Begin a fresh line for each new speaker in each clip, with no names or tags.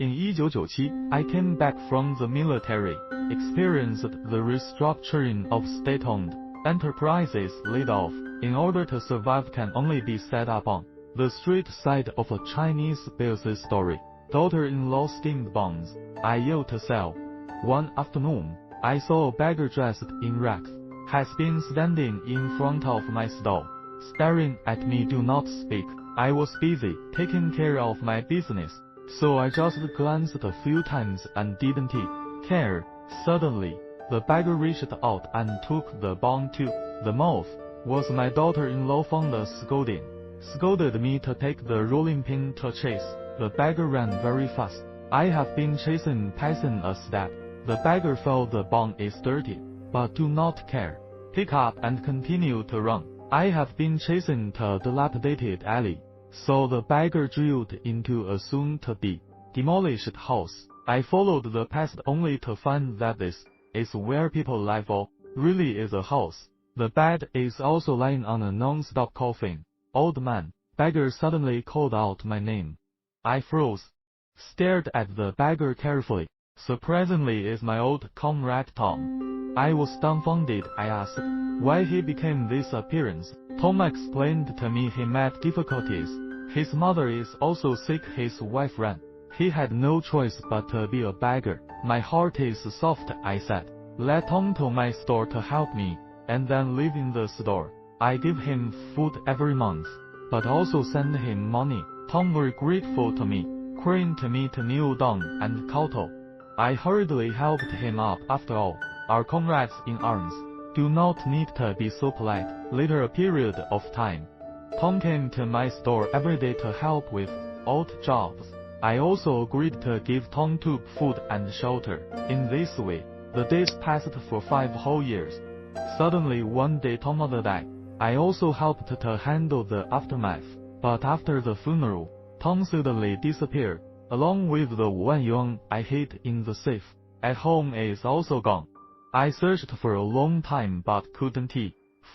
In 1997, I came back from the military, experienced the restructuring of state-owned enterprises laid off, in order to survive can only be set up on the street side of a Chinese business story. Daughter-in-law steamed buns, I yelled to sell. One afternoon, I saw a beggar dressed in rags, has been standing in front of my stall, staring at me. Do not speak. I was busy taking care of my business, so I just glanced a few times and didn't care. Suddenly, the beggar reached out and took the bun to the mouth. Was my daughter-in-law found scolding? Scolded me to take the rolling pin to chase. The beggar ran very fast. I have been chasing passing a step. The beggar felt the bun is dirty, but do not care. Pick up and continue to run. I have been chasing to a dilapidated alley, so the beggar drilled into a soon-to-be demolished house. I followed the path only to find that this is where people live, or really is a house. The bed is also lying on a non-stop coughing old man. Beggar suddenly called out my name. I froze, stared at the beggar carefully. Surprisingly, is my old comrade Tom. I was dumbfounded. I asked why he became this appearance. Tom explained to me he met difficulties. His mother is also sick. His wife ran. He had no choice but to be a beggar. My heart is soft, I said. Let Tom to my store to help me, and then leave in the store. I give him food every month, but also send him money. Tom was grateful to me, crying to me to kneel down and kowtow. I hurriedly helped him up. After all, our comrades in arms do not need to be so polite. Later a period of time, Tom came to my store every day to help with odd jobs. I also agreed to give Tom food and shelter. In this way, the days passed for 5 whole years. Suddenly one day Tom's mother died. I also helped to handle the aftermath. But after the funeral, Tom suddenly disappeared, along with the 1 yuan I hid in the safe. At home is also gone. I searched for a long time but couldn't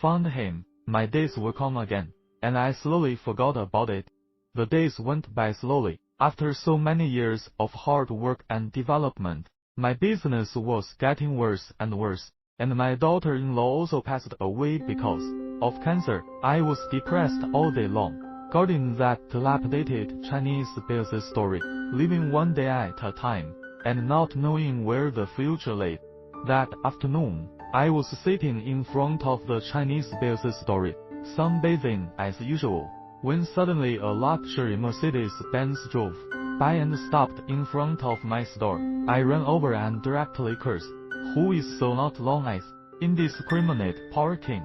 find him. My days will come again, and I slowly forgot about it. The days went by slowly. After so many years of hard work and development, my business was getting worse and worse, and my daughter-in-law also passed away because of cancer. I was depressed all day long, guarding that dilapidated Chinese business story, living one day at a time, and not knowing where the future lay. That afternoon, I was sitting in front of the Chinese business story, sunbathing as usual, when suddenly a luxury Mercedes-Benz drove by and stopped in front of my store. I ran over and directly cursed, "Who is so not long as indiscriminate parking?"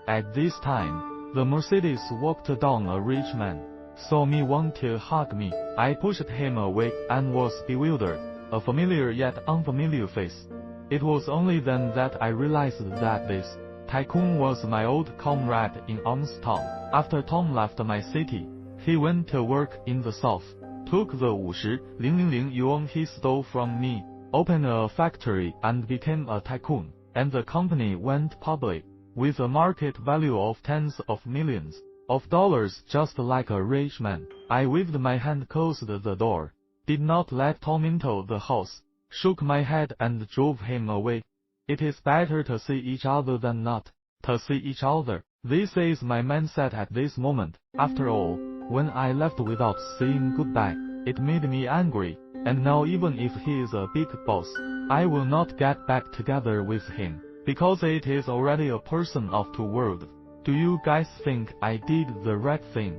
At this time, the Mercedes walked down. A rich man saw me want to hug me. I pushed him away and was bewildered, a familiar yet unfamiliar face. It was only then that I realized that this tycoon was my old comrade in arms, Tom. After Tom left my city, he went to work in the south, took the 50,000 yuan he stole from me, opened a factory and became a tycoon, and the company went public, with a market value of tens of millions of dollars, just like a rich man. I waved my hand, closed the door, did not let Tom into the house, shook my head and drove him away. It is better to see each other than not to see each other. This is my mindset at this moment. After all, when I left without saying goodbye, it made me angry, and now even if he is a big boss, I will not get back together with him, because it is already a person of two worlds. Do you guys think I did the right thing?